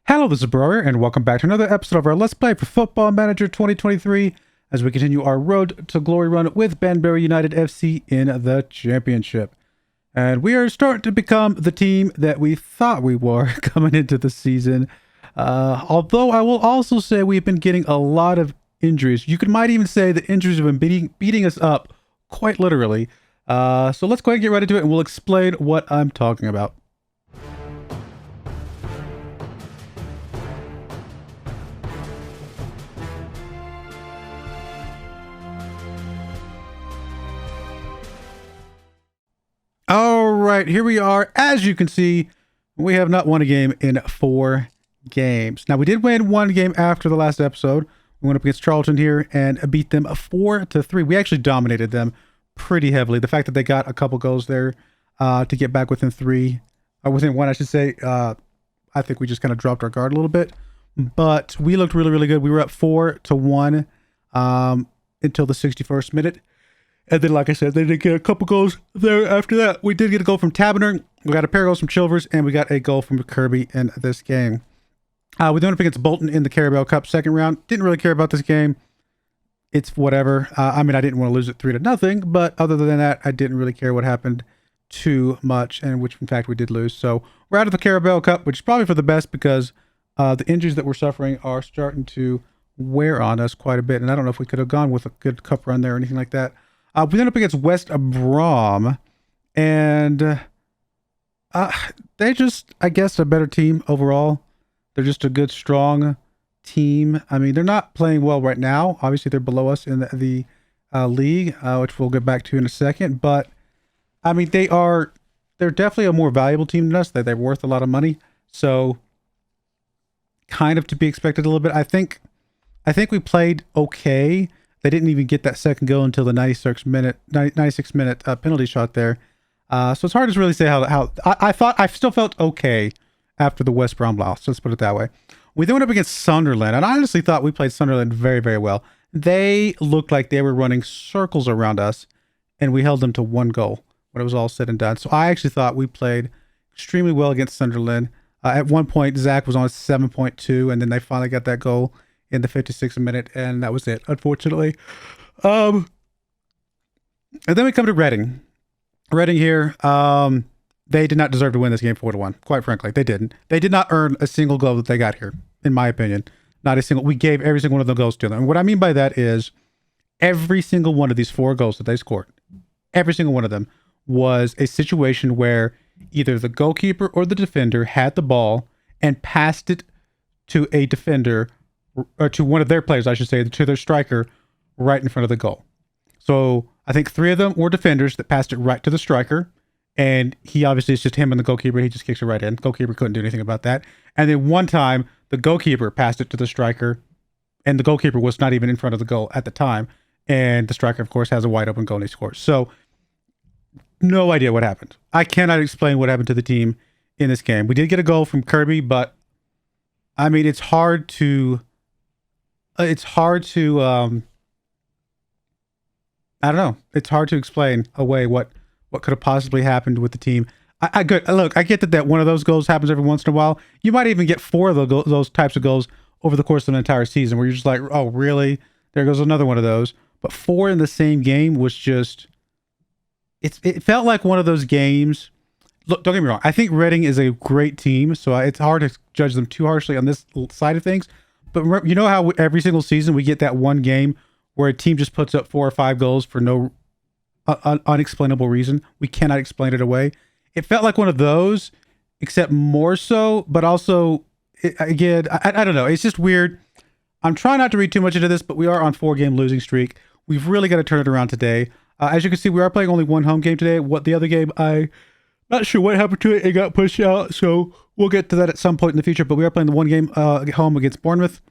Hello, this is Broyar, and welcome back to another episode of our Let's Play for Football Manager 2023 as we continue our Road to Glory run with Banbury United F.C. in the championship. And we are starting to become the team that we thought we were coming into the season. Although I will also say we've been getting a lot of injuries. Might even say the injuries have been beating us up quite literally. So let's go ahead and get right into it, and we'll explain what I'm talking about. All right, here we are. As you can see, we have not won a game in 4 games. Now, we did win one game after the last episode. We went up against Charlton here and beat them 4-3. We actually dominated them pretty heavily. The fact that they got a couple goals there to get back within 3, or within 1, I should say, I think we just kind of dropped our guard a little bit. But we looked really, really good. We were up 4-1 until the 61st minute. And then, like I said, they did get a couple goals there after that. We did get a goal from Taberner. We got a pair of goals from Chilvers, and we got a goal from Kirby in this game. We went up against Bolton in the Carabao Cup second round. Didn't really care about this game. It's whatever. I mean, I didn't want to lose it 3-0, but other than that, I didn't really care what happened too much, and which, in fact, we did lose. So we're out of the Carabao Cup, which is probably for the best because the injuries that we're suffering are starting to wear on us quite a bit. And I don't know if we could have gone with a good cup run there or anything like that. We ended up against West Brom, and they're just, I guess, a better team overall. They're just a good, strong team. I mean, they're not playing well right now. Obviously, they're below us in the league, which we'll get back to in a second. But, I mean, they're definitely a more valuable team than us. They're worth a lot of money. So, kind of to be expected a little bit. I think we played okay. They didn't even get that second goal until the 96 minute penalty shot there. So it's hard to really say how I still felt okay after the West Brom loss. Let's put it that way. We then went up against Sunderland, and I honestly thought we played Sunderland very, very well. They looked like they were running circles around us, and we held them to 1 goal when it was all said and done. So I actually thought we played extremely well against Sunderland. At one point, Zach was on 7.2, and then they finally got that goal in the 56th minute, and that was it, unfortunately. And then we come to Reading. Reading here, they did not deserve to win this game 4-1. Quite frankly, they didn't. They did not earn a single goal that they got here, in my opinion. Not a single. We gave every single one of the goals to them. And what I mean by that is every single one of these 4 goals that they scored, every single one of them was a situation where either the goalkeeper or the defender had the ball and passed it to a defender, or to one of their players, I should say, to their striker, right in front of the goal. So I think 3 of them were defenders that passed it right to the striker, and he obviously, it's just him and the goalkeeper. He just kicks it right in. Goalkeeper couldn't do anything about that. And then one time, the goalkeeper passed it to the striker, and the goalkeeper was not even in front of the goal at the time. And the striker, of course, has a wide open goal and he scores. So no idea what happened. I cannot explain what happened to the team in this game. We did get a goal from Kirby, but I mean, it's hard to I don't know. It's hard to explain away what could have possibly happened with the team. I get that one of those goals happens every once in a while. You might even get 4 of those types of goals over the course of an entire season where you're just like, oh, really? There goes another one of those. But 4 in the same game was just, it felt like one of those games. Look, don't get me wrong. I think Reading is a great team, so it's hard to judge them too harshly on this side of things. But remember, you know how every single season we get that one game where a team just puts up 4 or 5 goals for no unexplainable reason? We cannot explain it away. It felt like one of those, except more so, but also, I don't know. It's just weird. I'm trying not to read too much into this, but we are on 4-game losing streak. We've really got to turn it around today. As you can see, we are playing only 1 home game today. The other game, I'm not sure what happened to it. It got pushed out, so we'll get to that at some point in the future. But we are playing the 1 game at home against Bournemouth,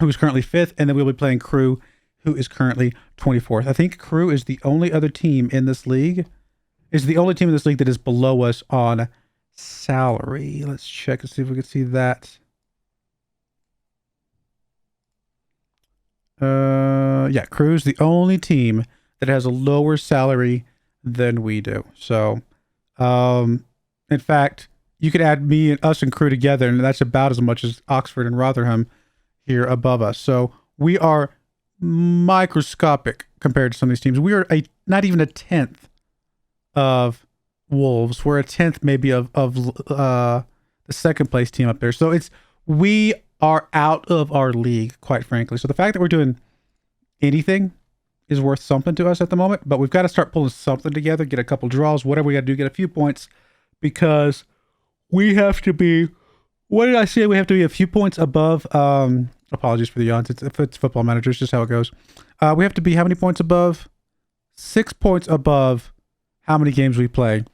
who is currently 5th, and then we'll be playing Crewe, who is currently 24th. I think Crewe is the only other team in this league. Is the only team in this league that is below us on salary. Let's check and see if we can see that. Yeah, Crewe is the only team that has a lower salary than we do. So, in fact, you could add me and us and Crew together, and that's about as much as Oxford and Rotherham here above us. So we are microscopic compared to some of these teams. We are not even a tenth of Wolves. We're a tenth maybe of the second place team up there. So we are out of our league, quite frankly. So the fact that we're doing anything is worth something to us at the moment, but we've got to start pulling something together, get a couple draws, whatever we got to do, get a few points, because we have to be, what did I say? We have to be a few points above, apologies for the yawns. If it's Football Manager, it's just how it goes. We have to be how many points above? 6 points above how many games we play.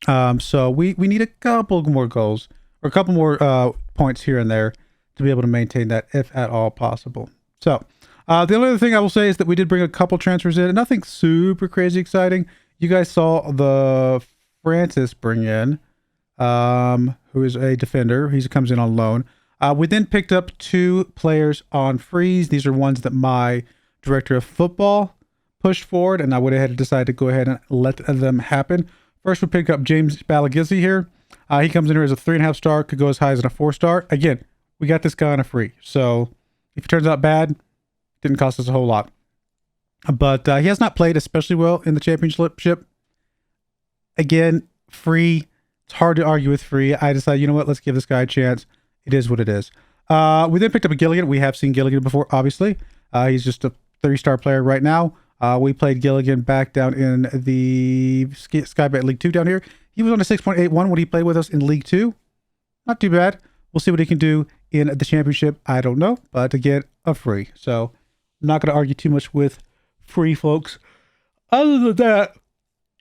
So we need a couple more goals or a couple more points here and there to be able to maintain that, if at all possible. So the only other thing I will say is that we did bring a couple transfers in. Nothing super crazy exciting. You guys saw the Francis bring in, who is a defender. He comes in on loan. We then picked up 2 players on freeze. These are ones that my director of football pushed forward, and I went ahead and decided to go ahead and let them happen. First, we pick up James Balagizzi here. He comes in here as a 3.5 star, could go as high as a 4 star. Again, we got this guy on a free. So if it turns out bad, didn't cost us a whole lot. But he has not played especially well in the championship. Again, free. It's hard to argue with free. I decided, you know what, let's give this guy a chance. It is what it is. We then picked up a Gilligan. We have seen Gilligan before, obviously. He's just a 3-star player right now. We played Gilligan back down in the Sky Bet League 2 down here. He was on a 6.81 when he played with us in League 2. Not too bad. We'll see what he can do in the championship. I don't know, but again, a free. So I'm not going to argue too much with free folks. Other than that,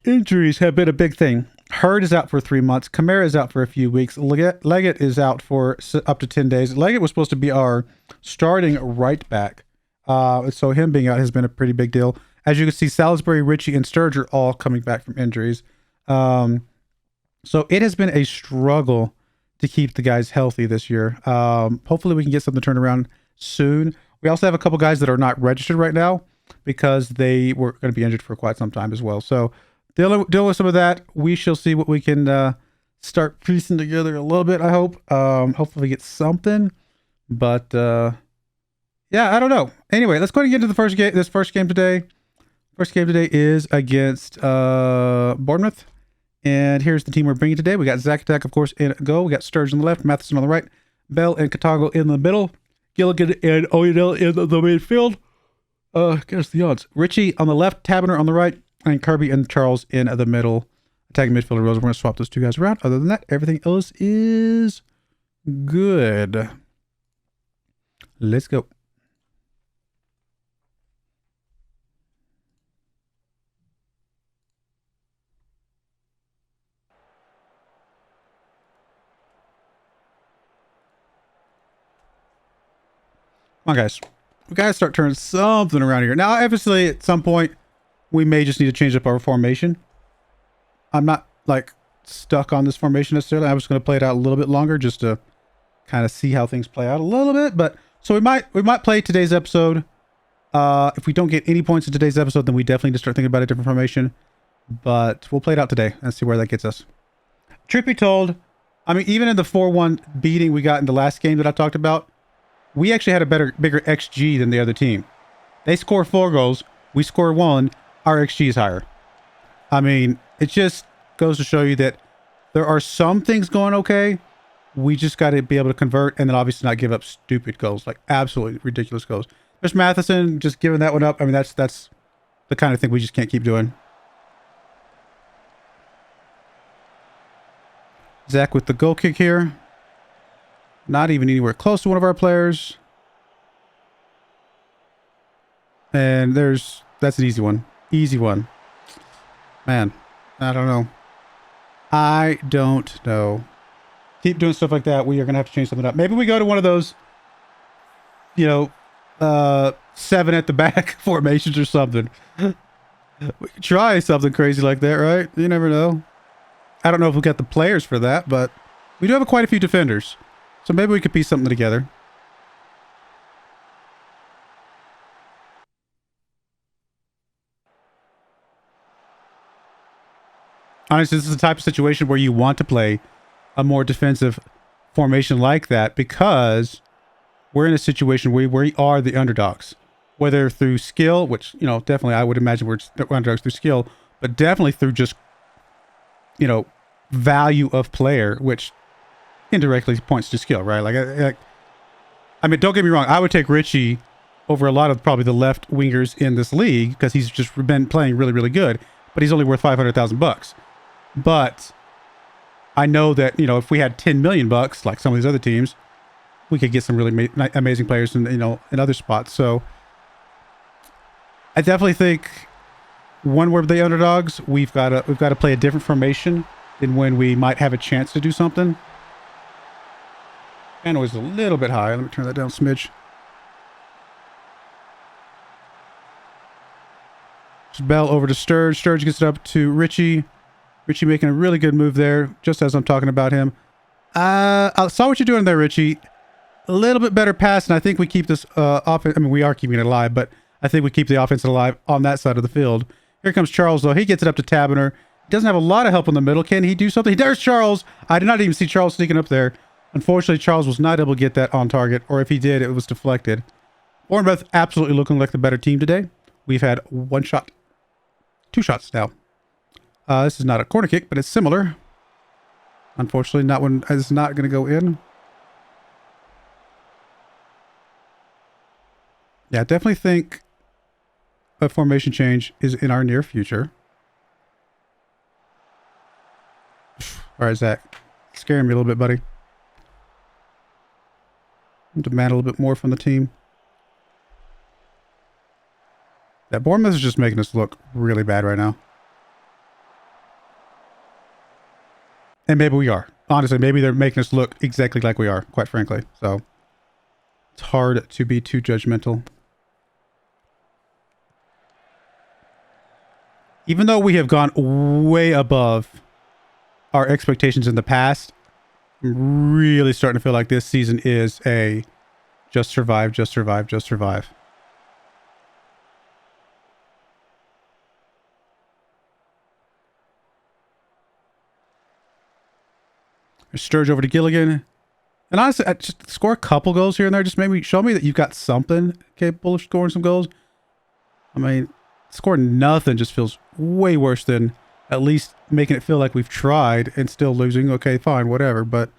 injuries have been a big thing. Hurd is out for 3 months. Kamara is out for a few weeks. Leggett is out for up to 10 days. Leggett was supposed to be our starting right back. So him being out has been a pretty big deal. As you can see, Salisbury, Ritchie, and Sturge are all coming back from injuries. So it has been a struggle to keep the guys healthy this year. Hopefully we can get something turned around soon. We also have a couple guys that are not registered right now because they were going to be injured for quite some time as well. So deal with some of that. We shall see what we can start piecing together a little bit, I hope. Hopefully get something. But yeah, I don't know. Anyway, let's go ahead and get into the first game. This first game today. First game today is against Bournemouth. And here's the team we're bringing today. We got Zach Attack, of course, in goal. We got Sturge on the left, Matheson on the right, Bell and Katago in the middle, Gilligan and Oyedel in the midfield. Guess the odds. Ritchie on the left, Taberner on the right, and Kirby and Charles in the middle. Attacking midfielder Rose. We're going to swap those 2 guys around. Other than that, everything else is good. Let's go. Come on, guys. We got to start turning something around here. Now, obviously, at some point, we may just need to change up our formation. I'm not, like, stuck on this formation necessarily. I was going to play it out a little bit longer just to kind of see how things play out a little bit. But so we might play today's episode. If we don't get any points in today's episode, then we definitely need to start thinking about a different formation. But we'll play it out today and see where that gets us. Truth be told, I mean, even in the 4-1 beating we got in the last game that I talked about, we actually had a bigger XG than the other team. They score 4 goals. We score 1. Our XG is higher. I mean, it just goes to show you that there are some things going okay. We just got to be able to convert and then obviously not give up stupid goals, like absolutely ridiculous goals. There's Matheson just giving that one up. I mean, that's the kind of thing we just can't keep doing. Zach with the goal kick here. Not even anywhere close to one of our players. And that's an easy one. Easy one. Man, I don't know. I don't know. Keep doing stuff like that. We are going to have to change something up. Maybe we go to one of those, 7 at the back formations or something. We could try something crazy like that, right? You never know. I don't know if we've got the players for that, but we do have quite a few defenders. So maybe we could piece something together. Honestly, this is the type of situation where you want to play a more defensive formation like that, because we're in a situation where we are the underdogs, whether through skill, which, you know, definitely I would imagine we're underdogs through skill, but definitely through just, you know, value of player, which indirectly points to skill, right? I mean, don't get me wrong, I would take Richie over a lot of probably the left wingers in this league because he's just been playing really, really good, but he's only worth $500,000. But I know that, you know, if we had 10 million bucks, like some of these other teams, we could get some really amazing players in, you know, in other spots. So I definitely think when we're the underdogs, we've got to play a different formation than when we might have a chance to do something. And always a little bit high. Let me turn that down a smidge. Bell over to Sturge. Sturge gets it up to Richie. Richie making a really good move there, just as I'm talking about him. I saw what you're doing there, Richie. A little bit better pass, and I think we keep this offense. I mean, we are keeping it alive, but I think we keep the offense alive on that side of the field. Here comes Charles, though. He gets it up to Taberner. He doesn't have a lot of help in the middle. Can he do something? There's Charles. I did not even see Charles sneaking up there. Unfortunately, Charles was not able to get that on target, or if he did, it was deflected. Bournemouth absolutely looking like the better team today. We've had one shot. 2 shots now. This is not a corner kick, but it's similar. Unfortunately, that one is not going to go in. Yeah, I definitely think a formation change is in our near future. All right, Zach. Scaring me a little bit, buddy. Demand a little bit more from the team. That Bournemouth is just making us look really bad right now. And maybe we are. Honestly, maybe they're making us look exactly like we are, quite frankly. So it's hard to be too judgmental. Even though we have gone way above our expectations in the past, I'm really starting to feel like this season is a just survive, just survive, just survive. Sturge over to Gilligan. And honestly, just score a couple goals here and there. Just maybe show me that you've got something capable of scoring some goals. I mean, scoring nothing just feels way worse than at least making it feel like we've tried and still losing. Okay, fine, whatever. But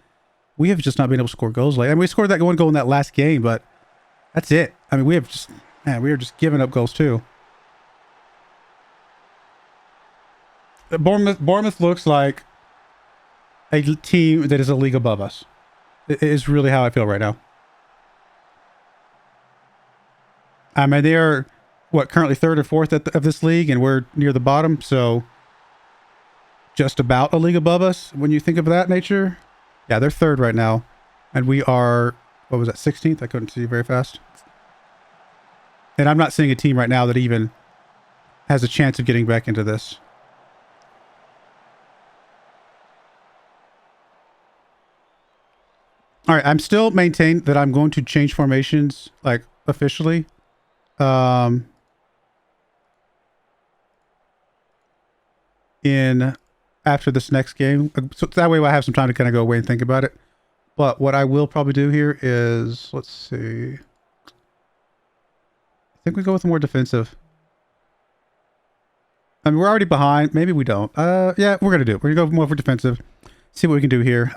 we have just not been able to score goals late. I mean, we scored that one goal in that last game, but that's it. I mean, we have just, man, we are just giving up goals too. Bournemouth looks like a team that is a league above us. It is really how I feel right now. I mean, they are, what, currently 3rd or 4th of this league, and we're near the bottom, so just about a league above us when you think of that nature. Yeah, they're 3rd right now, and we are, what was that, 16th? I couldn't see very fast. And I'm not seeing a team right now that even has a chance of getting back into this. All right, I'm still maintain that I'm going to change formations, like, officially. After this next game. So that way I have some time to kind of go away and think about it. But what I will probably do here is, let's see. I think we go with more defensive. I mean, we're already behind. Maybe we don't. Yeah, we're going to do it. We're going to go more for defensive. See what we can do here.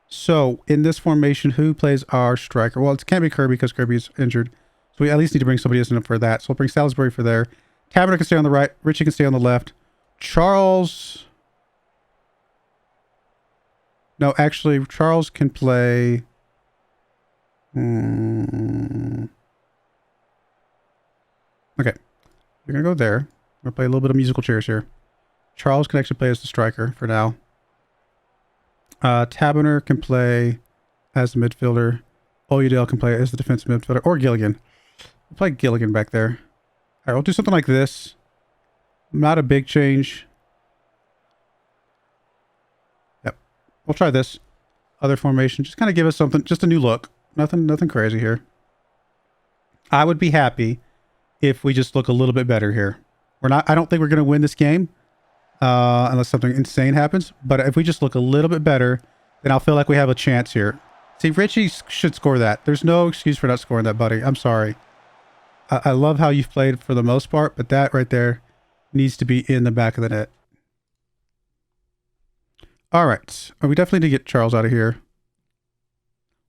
So, in this formation, who plays our striker? Well, it can't be Kirby because Kirby's injured. So, we at least need to bring somebody else in for that. So, we'll bring Salisbury for there. Taberner can stay on the right. Richie can stay on the left. Charles... No, actually, Charles can play... Okay. You're going to go there. We're going to play a little bit of musical chairs here. Charles can actually play as the striker for now. Taberner can play as the midfielder. Oyedale can play as the defensive midfielder. Or Gilligan. We'll play Gilligan back there. All right, we'll do something like this. Not a big change. Yep. We'll try this. Other formation. Just kind of give us something. Just a new look. Nothing crazy here. I would be happy if we just look a little bit better here. I don't think we're going to win this game. unless something insane happens. But if we just look a little bit better, then I'll feel like we have a chance here. See, Richie should score that. There's no excuse for not scoring that, buddy. I'm sorry. I love how you've played for the most part, but that right there needs to be in the back of the net. All right. We definitely need to get Charles out of here,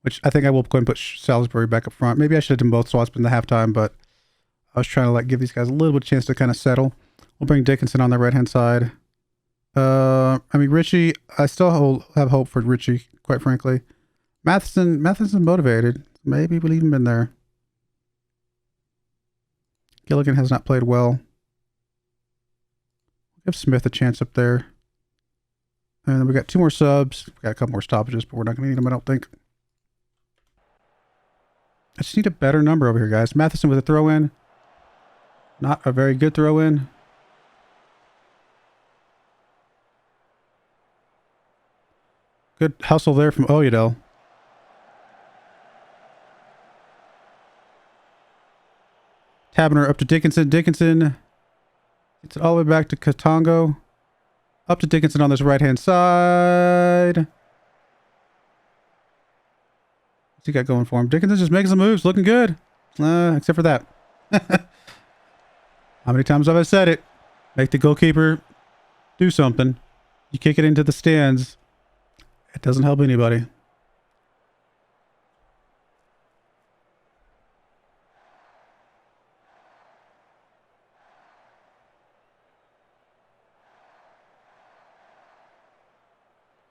which I think I will go and put Salisbury back up front. Maybe I should have done both swaps in the halftime, but I was trying to like give these guys a little bit of chance to kind of settle. We'll bring Dickinson on the right-hand side. I mean, Richie, I still have hope for Richie, quite frankly. Matheson's motivated. Maybe we'll leave him in there. Gilligan has not played well. Give Smith a chance up there. And then we got 2 more subs. We got a couple more stoppages, but we're not going to need them, I don't think. I just need a better number over here, guys. Matheson with a throw-in. Not a very good throw-in. Good hustle there from Oyedel. Taberner up to Dickinson. Dickinson gets it all the way back to Katongo. Up to Dickinson on this right-hand side. What's he got going for him? Dickinson just making some moves. Looking good. Except for that. How many times have I said it? Make the goalkeeper do something. You kick it into the stands. It doesn't help anybody.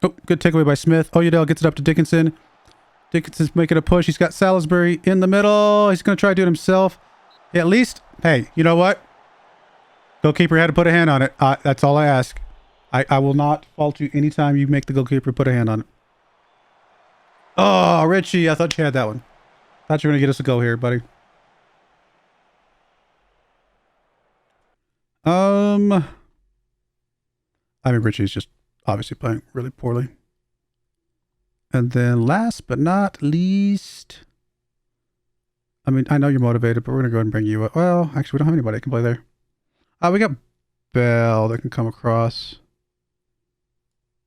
Oh, good takeaway by Smith. Oyedel gets it up to Dickinson. Dickinson's making a push. He's got Salisbury in the middle. He's going to try to do it himself. Yeah, at least, hey, you know what? Goalkeeper had to put a hand on it. That's all I ask. I will not fault you anytime you make the goalkeeper put a hand on it. Oh, Richie, I thought you had that one. Thought you were going to get us a goal here, buddy. I mean, Richie's just obviously playing really poorly. And then last but not least, I mean, I know you're motivated, but we're going to go ahead and bring you up. Well, actually, we don't have anybody that can play there. We got Bell that can come across.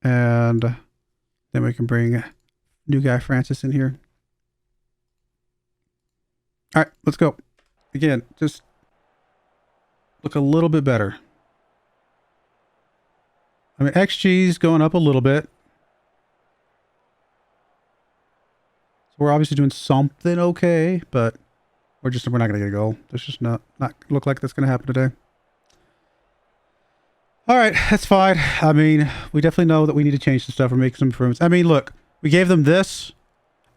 And then we can bring new guy Francis in here. All right, let's go. Again, just look a little bit better. I mean, XG's going up a little bit. So we're obviously doing something okay, but we're not going to get a goal. That's just not look like that's going to happen today. All right, that's fine. I mean, we definitely know that we need to change some stuff or make some improvements. I mean, look, we gave them this,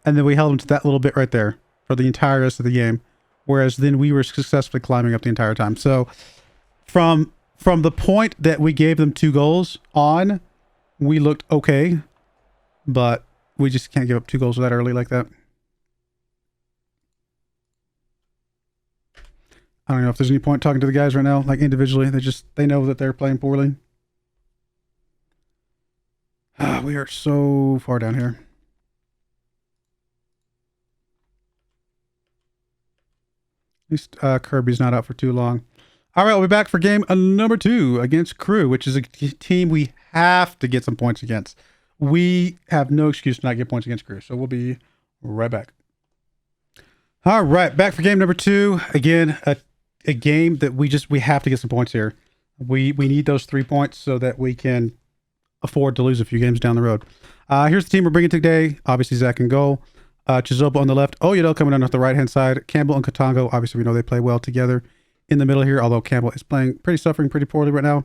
and then we held them to that little bit right there for the entire rest of the game, whereas then we were successfully climbing up the entire time. So from the point that we gave them 2 goals on, we looked okay, but we just can't give up 2 goals that early like that. I don't know if there's any point talking to the guys right now, like individually. They know that they're playing poorly. We are so far down here. At least Kirby's not out for too long. All right, we'll be back for game number 2 against Crew, which is a team we have to get some points against. We have no excuse to not get points against Crew, so we'll be right back. All right, back for game number 2. Again, a game that we have to get some points here. We need those 3 points so that we can afford to lose a few games down the road. Here's the team we're bringing today. Obviously, Zach in goal. Chizoba on the left. Oyedel coming in on the right-hand side. Campbell and Katongo. Obviously, we know they play well together in the middle here, although Campbell is suffering pretty poorly right now.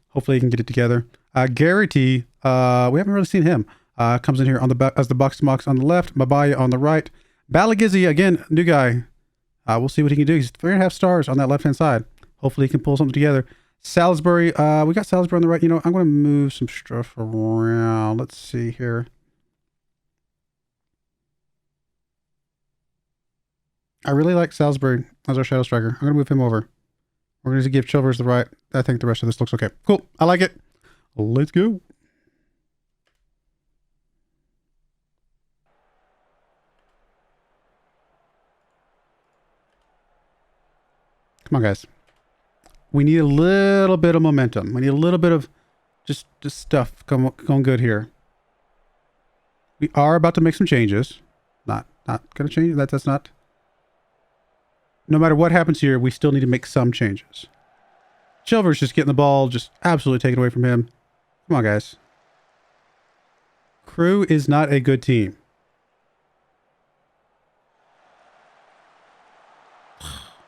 Hopefully, he can get it together. Garrity, we haven't really seen him. Comes in here on as the Buxton on the left. Mabaya on the right. Balagizzi, again, new guy. We'll see what he can do. He's 3.5 stars on that left-hand side. Hopefully he can pull something together. Salisbury, we got Salisbury on the right. You know, I'm going to move some stuff around. Let's see here. I really like Salisbury as our shadow striker. I'm going to move him over. We're going to give Chilvers the right. I think the rest of this looks okay. Cool. I like it. Let's go. Come on, guys. We need a little bit of momentum. We need a little bit of Just stuff going good here. We are about to make some changes. Not gonna change that. That's not. No matter what happens here, we still need to make some changes. Chilver's just getting the ball just absolutely taken away from him. Come on, guys. Crew is not a good team.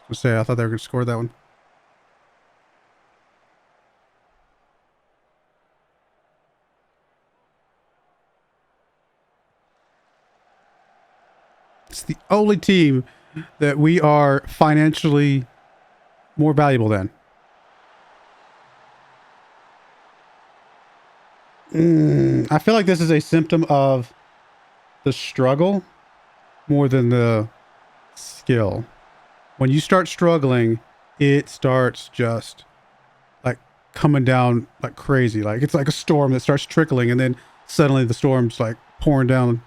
I say I thought they were going to score that one. It's the only team that we are financially more valuable than. I feel like this is a symptom of the struggle more than the skill. When you start struggling, it starts just like coming down like crazy. Like it's like a storm that starts trickling and then suddenly the storm's like pouring down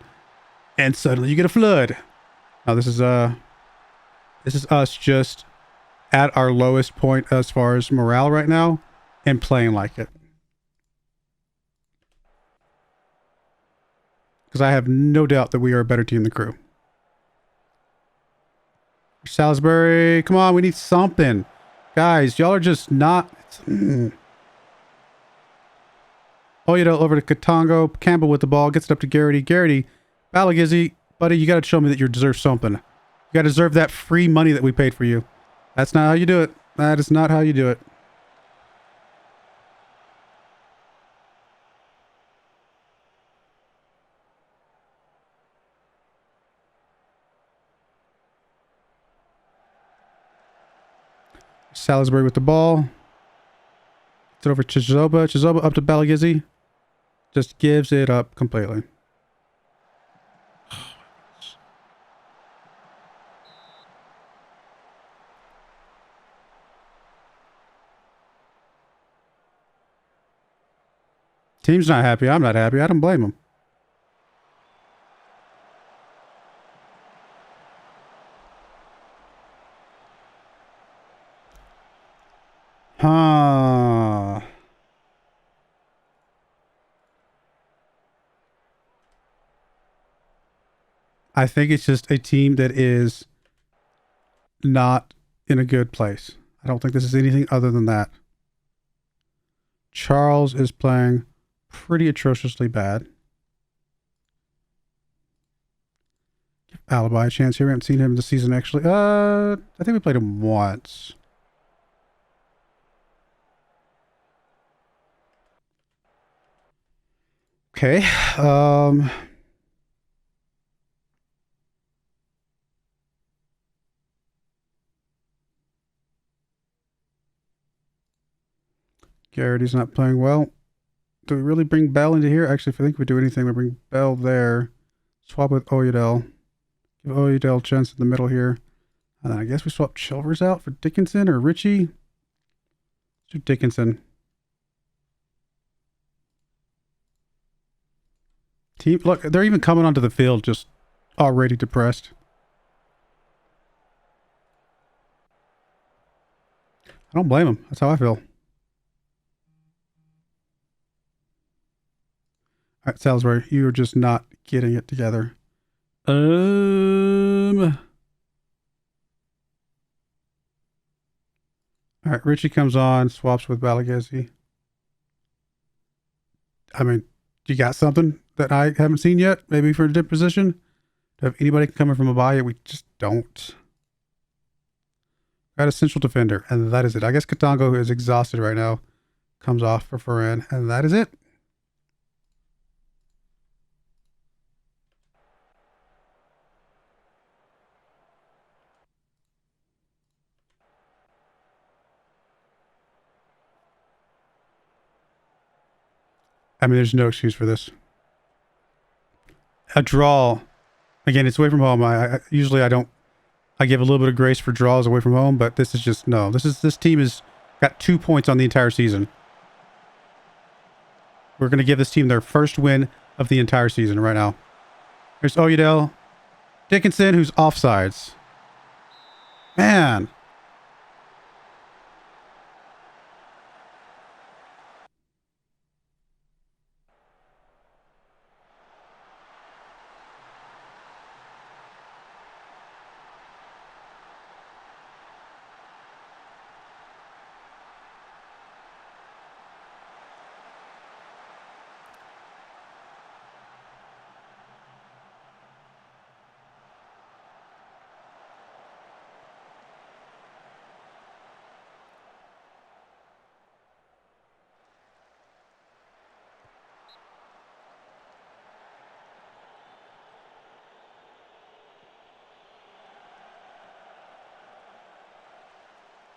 and suddenly you get a flood. Now this is us just at our lowest point as far as morale right now and playing like it. Because I have no doubt that we are a better team than Crew. Salisbury, come on, we need something. Guys, y'all are just not... Oh, you know, over to Katongo. Campbell with the ball. Gets it up to Garrity. Garrity, Balagizzi, buddy, you got to show me that you deserve something. You got to deserve that free money that we paid for you. That's not how you do it. That is not how you do it. Salisbury with the ball. It's over to Chizoba. Chizoba up to Balagizzi. Just gives it up completely. Team's not happy. I'm not happy. I don't blame him. Huh. I think it's just a team that is not in a good place. I don't think this is anything other than that. Charles is playing pretty atrociously bad. Give Alibi a chance here. We haven't seen him this season, actually. I think we played him once. Okay. Garrity's not playing well. Do we really bring Bell into here? Actually, if I think we do anything, we bring Bell there. Swap with Oyedel. Give Oyedel a chance in the middle here. And then I guess we swap Chilvers out for Dickinson or Richie. Let's do Dickinson. Team, look, they're even coming onto the field just already depressed. I don't blame them. That's how I feel. All right, Salisbury, you are just not getting it together. All right, Richie comes on, swaps with Balagizzi. I mean, you got something that I haven't seen yet? Maybe for a dip position? Do have anybody coming from a buy? We just don't. Got a central defender, and that is it. I guess Katongo, who is exhausted right now, comes off for Ferran, and that is it. I mean, there's no excuse for this. A draw. Again, it's away from home. I usually I don't. I give a little bit of grace for draws away from home, but this is just no. This team has got 2 points on the entire season. We're going to give this team their first win of the entire season right now. There's Oyedel. Dickinson, who's offsides. Man.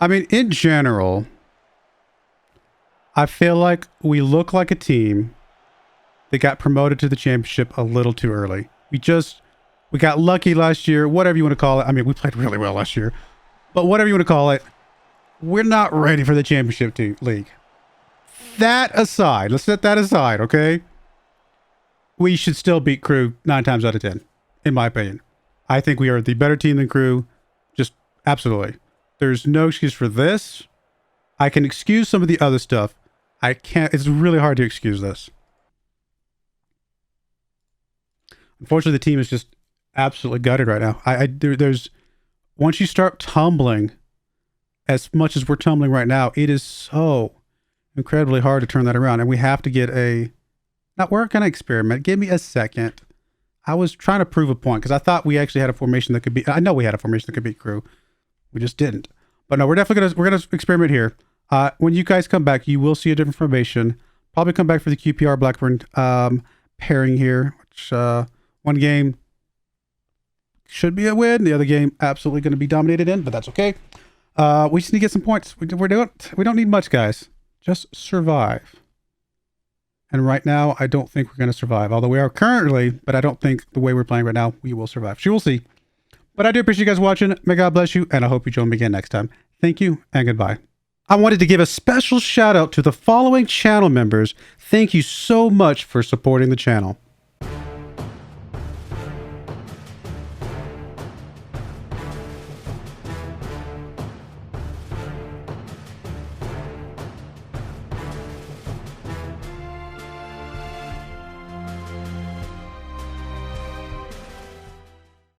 I mean, in general, I feel like we look like a team that got promoted to the championship a little too early. We got lucky last year, whatever you want to call it. I mean, we played really well last year, but whatever you want to call it, we're not ready for the championship league. That aside, let's set that aside, okay? We should still beat Crew 9 times out of 10, in my opinion. I think we are the better team than Crew. Just absolutely. There's no excuse for this. I can excuse some of the other stuff. I can't. It's really hard to excuse this. Unfortunately, the team is just absolutely gutted right now. There's once you start tumbling, as much as we're tumbling right now, it is so incredibly hard to turn that around. And we have to get now we're going to experiment. Give me a second. I was trying to prove a point because I thought we actually had a formation that could be, I know we had a formation that could beat Crew. We just didn't. But no, we're definitely going to experiment here. When you guys come back, you will see a different formation. Probably come back for the QPR Blackburn pairing here, which one game should be a win. The other game absolutely going to be dominated in, but that's okay. We just need to get some points. We don't need much, guys. Just survive. And right now, I don't think we're going to survive. Although we are currently, but I don't think the way we're playing right now, we will survive. So we'll see. But I do appreciate you guys watching. May God bless you, and I hope you join me again next time. Thank you, and goodbye. I wanted to give a special shout out to the following channel members. Thank you so much for supporting the channel.